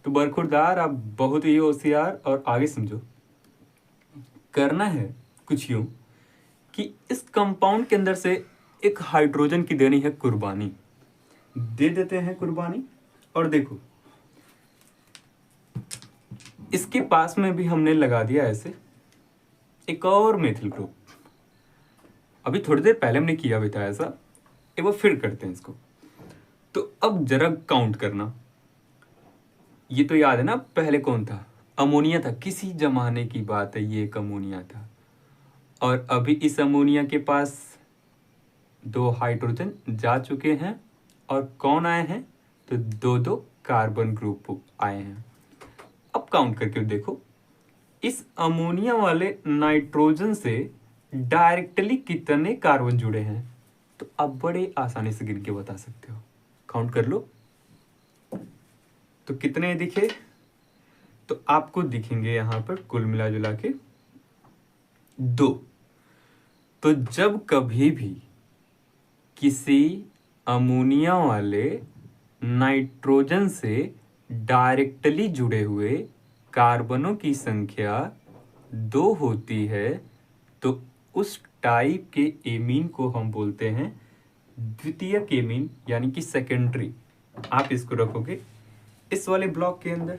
Speaker 1: तो बरखुरदार आप बहुत ही होशियार, और आगे समझो। करना है कुछ यूं कि इस कंपाउंड के अंदर से एक हाइड्रोजन की देनी है कुर्बानी, दे देते हैं कुर्बानी। और देखो, इसके पास में भी हमने लगा दिया ऐसे एक और मेथिल ग्रुप। अभी थोड़ी देर पहले हमने किया भी था ऐसा, एक बार फिर करते हैं इसको। तो अब जरा काउंट करना, ये तो याद है ना पहले कौन था? अमोनिया था। किसी जमाने की बात है, ये एक अमोनिया था, और अभी इस अमोनिया के पास 2 हाइड्रोजन जा चुके हैं, और कौन आए हैं? तो 2 कार्बन ग्रुप आए हैं। अब काउंट करके देखो, इस अमोनिया वाले नाइट्रोजन से डायरेक्टली कितने कार्बन जुड़े हैं? तो आप बड़े आसानी से गिन के बता सकते हो। काउंट कर लो, तो कितने दिखे? तो आपको दिखेंगे यहां पर कुल मिला जुला के 2। तो जब कभी भी किसी अमोनिया वाले नाइट्रोजन से डायरेक्टली जुड़े हुए कार्बनों की संख्या 2 होती है, तो उस टाइप के एमीन को हम बोलते हैं द्वितीयक एमीन, यानी कि सेकेंडरी। आप इसको रखोगे इस वाले ब्लॉक के अंदर।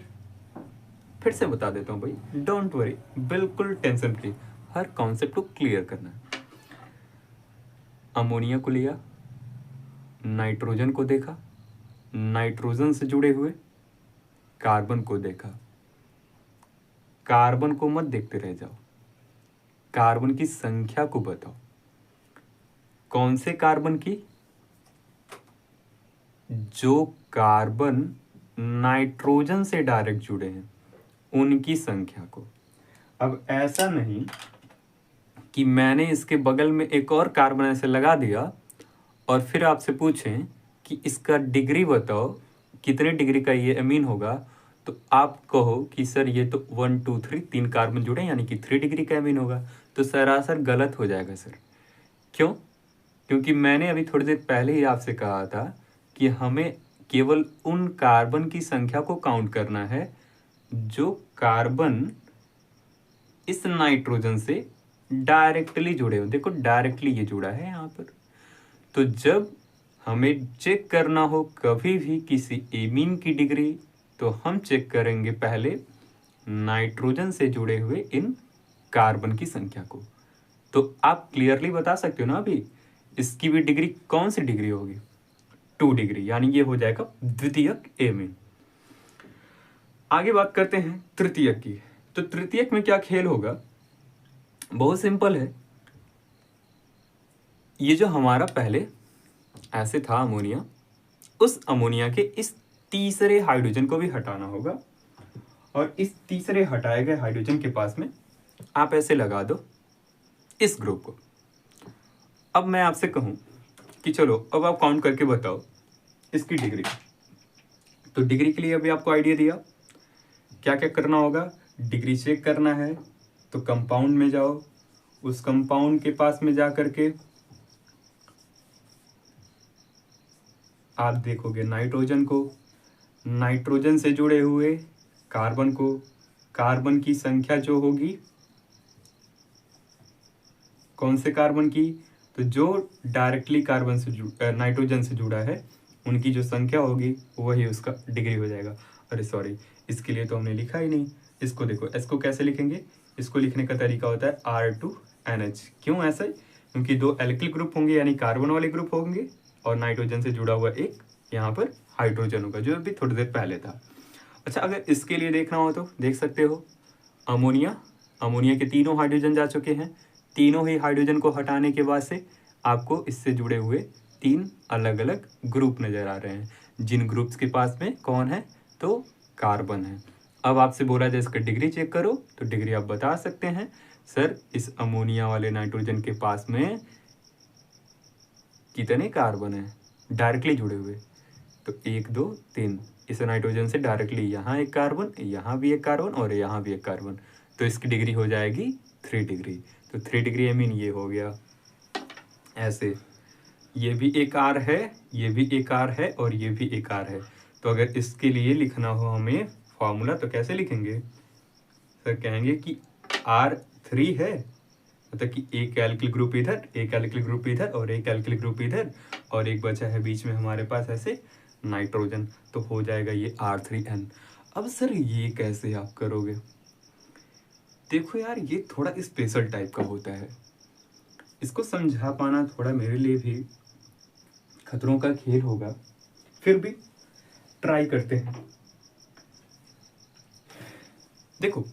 Speaker 1: फिर से बता देता हूं भाई, डोंट वरी, बिल्कुल टेंशन फ्री, हर कॉन्सेप्ट को क्लियर करना है। अमोनिया को लिया, नाइट्रोजन को देखा, नाइट्रोजन से जुड़े हुए कार्बन को देखा। कार्बन को मत देखते रह जाओ, कार्बन की संख्या को बताओ। कौन से कार्बन की? जो कार्बन नाइट्रोजन से डायरेक्ट जुड़े हैं उनकी संख्या को। अब ऐसा नहीं कि मैंने इसके बगल में एक और कार्बन ऐसे लगा दिया और फिर आपसे पूछें कि इसका डिग्री बताओ, कितने डिग्री का ये अमीन होगा, तो आप कहो कि सर ये तो 1 2 3 3 कार्बन जुड़े यानी कि 3 डिग्री का अमीन होगा। तो सरासर गलत हो जाएगा सर। क्यों? क्योंकि मैंने अभी थोड़ी देर पहले ही आपसे कहा था कि हमें केवल उन कार्बन की संख्या को काउंट करना है जो कार्बन इस नाइट्रोजन से डायरेक्टली जुड़े हो। देखो डायरेक्टली ये जुड़ा है यहाँ पर। तो जब हमें चेक करना हो कभी भी किसी एमीन की डिग्री, तो हम चेक करेंगे पहले नाइट्रोजन से जुड़े हुए इन कार्बन की संख्या को। तो आप क्लियरली बता सकते हो ना अभी इसकी भी डिग्री कौन सी डिग्री होगी, 2 डिग्री, यानी ये हो जाएगा द्वितीयक एमीन। आगे बात करते हैं तृतीयक की। तो तृतीयक में क्या खेल होगा, बहुत सिंपल है। ये जो हमारा पहले ऐसे था अमोनिया, उस अमोनिया के इस तीसरे हाइड्रोजन को भी हटाना होगा, और इस तीसरे हटाए गए हाइड्रोजन के पास में आप ऐसे लगा दो इस ग्रुप को। अब मैं आपसे कहूं कि चलो अब आप काउंट करके बताओ इसकी डिग्री। तो डिग्री के लिए अभी आपको आइडिया दिया, क्या क्या करना होगा, डिग्री चेक करना है तो कंपाउंड में जाओ, उस कंपाउंड के पास में जा करके आप देखोगे नाइट्रोजन को, नाइट्रोजन से जुड़े हुए कार्बन को, कार्बन की संख्या जो होगी कौन से कार्बन की, तो जो डायरेक्टली कार्बन से नाइट्रोजन से जुड़ा है उनकी जो संख्या होगी वही उसका डिग्री हो जाएगा। अरे सॉरी, इसके लिए तो हमने लिखा ही नहीं। इसको देखो, इसको कैसे लिखेंगे, इसको लिखने का तरीका होता है R2NH। क्यों ऐसा, क्योंकि 2 एल्किल ग्रुप होंगे यानी कार्बन वाले ग्रुप होंगे, और नाइट्रोजन से जुड़ा हुआ एक यहाँ पर हाइड्रोजन होगा जो अभी थोड़ी देर पहले था। अच्छा, अगर इसके लिए देखना हो तो देख सकते हो, अमोनिया, अमोनिया के तीनों हाइड्रोजन जा चुके हैं, तीनों ही हाइड्रोजन को हटाने के बाद से आपको इससे जुड़े हुए 3 अलग अलग ग्रुप नजर आ रहे हैं, जिन ग्रुप्स के पास में कौन है, तो कार्बन है। अब आपसे बोला जाए इसका डिग्री चेक करो, तो डिग्री आप बता सकते हैं, सर इस अमोनिया वाले नाइट्रोजन के पास में कितने कार्बन है डायरेक्टली जुड़े हुए, तो 1 2 3, इस नाइट्रोजन से डायरेक्टली यहाँ एक कार्बन, यहाँ भी एक कार्बन और यहाँ भी एक कार्बन, तो इसकी डिग्री हो जाएगी 3 डिग्री। तो 3 डिग्री आई मीन ये हो गया ऐसे, ये भी एक आर है, ये भी एक आर है और ये भी एक आर है। तो अगर इसके लिए लिखना हो हमें फॉर्मूला तो कैसे लिखेंगे, सर कहेंगे कि R3 है, मतलब कि एक एल्किल ग्रुप इधर, एक एल्किल ग्रुप इधर और एक एल्किल ग्रुप इधर, और एक बचा है बीच में हमारे पास ऐसे नाइट्रोजन, तो हो जाएगा ये R3N। अब सर ये कैसे आप करोगे, देखो यार ये थोड़ा स्पेशल टाइप का होता है, इसको समझा पाना थोड़ा मेरे लिए भी खतरों का खेल होगा, फिर भी ट्राई करते हैं। देखो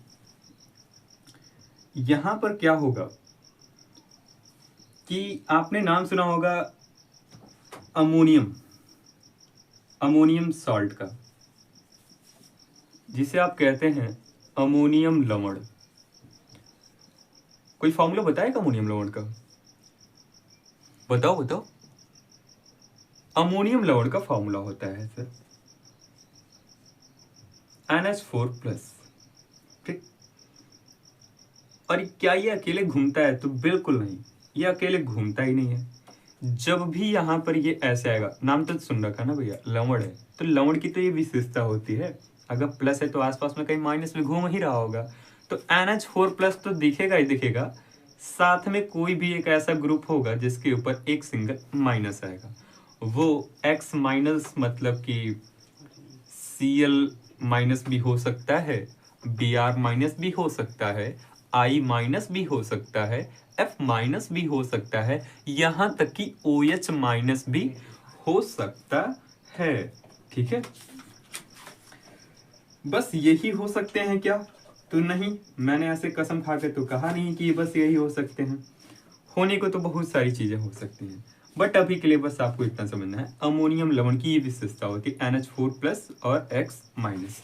Speaker 1: यहां पर क्या होगा कि आपने नाम सुना होगा अमोनियम, अमोनियम सॉल्ट का, जिसे आप कहते हैं अमोनियम लवण। कोई फॉर्मूला बताएगा अमोनियम लवण का, बताओ बताओ। अमोनियम लवण का फॉर्मूला होता है सर NH4+, ठीक। और क्या ये अकेले घूमता है, तो बिल्कुल नहीं, ये अकेले घूमता ही नहीं है। जब भी यहाँ पर ये ऐसे आएगा, नाम तो सुन रखा ना भैया, लवण है, तो लवण की तो ये विशेषता होती है, अगर प्लस है तो आसपास में कहीं माइनस भी घूम ही रहा होगा, तो NH4+ तो दिखेगा ही दिखेगा, साथ में कोई भी एक ऐसा ग्रुप होगा जिसके ऊपर एक सिंगल माइनस आएगा, वो X माइनस मतलब कि Cl माइनस भी हो सकता है, Br माइनस भी हो सकता है, I माइनस भी हो सकता है, F माइनस भी हो सकता है, यहां तक कि OH माइनस भी हो सकता है, ठीक है। बस यही हो सकते हैं क्या, तो नहीं, मैंने ऐसे कसम खा के तो कहा नहीं कि बस यही हो सकते हैं, होने को तो बहुत सारी चीजें हो सकती हैं, बट अभी के लिए बस आपको इतना समझना है, अमोनियम लवण की ये विशेषता होती है NH4+ और X माइनस।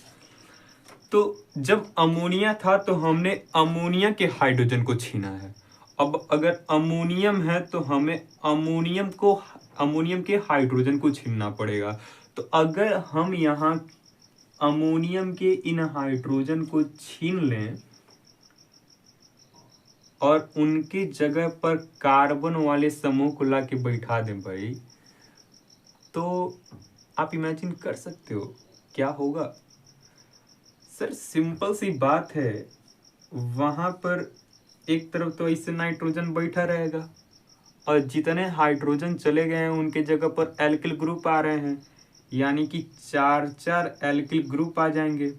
Speaker 1: तो जब अमोनिया था तो हमने अमोनिया के हाइड्रोजन को छीना है, अब अगर अमोनियम है तो हमें अमोनियम के हाइड्रोजन को छीनना पड़ेगा। तो अगर हम यहाँ अमोनियम के इन हाइड्रोजन को छीन लें और उनकी जगह पर कार्बन वाले समूह को ला के बैठा दें भाई, तो आप इमेजिन कर सकते हो क्या होगा। सर सिंपल सी बात है, वहां पर एक तरफ तो इससे नाइट्रोजन बैठा रहेगा और जितने हाइड्रोजन चले गए हैं उनके जगह पर एल्किल ग्रुप आ रहे हैं, यानी कि 4 एल्किल ग्रुप आ जाएंगे।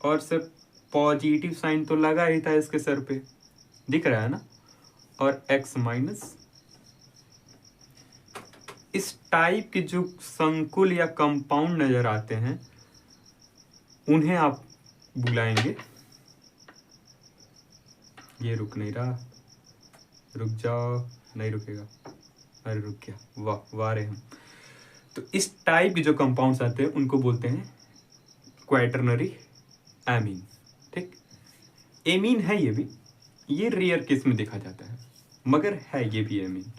Speaker 1: और सर पॉजिटिव साइन तो लगा ही था इसके सर पे, दिख रहा है ना। और X माइनस, इस टाइप के जो संकुल या कंपाउंड नजर आते हैं उन्हें आप बुलाएंगे, ये रुक नहीं रहा, रुक जाओ, नहीं रुकेगा, अरे रुक गया, वाह वाह रहे हम। तो इस टाइप के जो कंपाउंड्स आते हैं उनको बोलते हैं क्वैटरनरी एमीन। ठीक, एमीन है ये भी, ये रेयर केस में देखा जाता है, मगर है ये भी एमीन।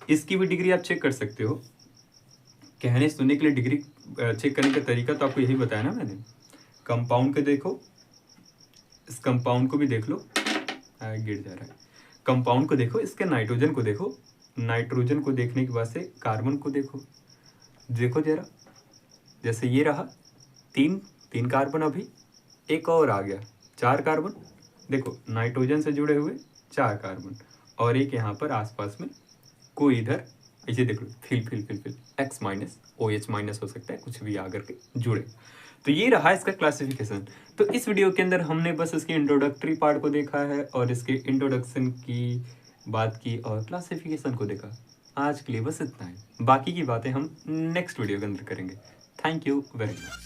Speaker 1: इसकी भी डिग्री आप चेक कर सकते हो। कहने सुनने के लिए डिग्री चेक करने का तरीका तो आपको यही बताया ना मैंने। कंपाउंड को देखो, इस कंपाउंड को भी देख लो, गिर जा रहा है। कंपाउंड को देखो, इसके नाइट्रोजन को देखो, नाइट्रोजन को देखने के बाद से कार्बन को देखो, देखो जरा, जैसे ये रहा 3 कार्बन, अभी एक और आ गया 4 कार्बन। देखो नाइट्रोजन से जुड़े हुए 4 कार्बन, और एक यहाँ पर आसपास में कोई इधर, ऐसे देख लो, फिल X माइनस OH माइनस हो सकता है, कुछ भी आकर के जुड़े। तो ये रहा इसका क्लासिफिकेशन। तो इस वीडियो के अंदर हमने बस इसके इंट्रोडक्टरी पार्ट को देखा है और इसके इंट्रोडक्शन की बात की और क्लासिफिकेशन को देखा। आज के लिए बस इतना ही, बाकी की बातें हम नेक्स्ट वीडियो के अंदर करेंगे। Thank you very much.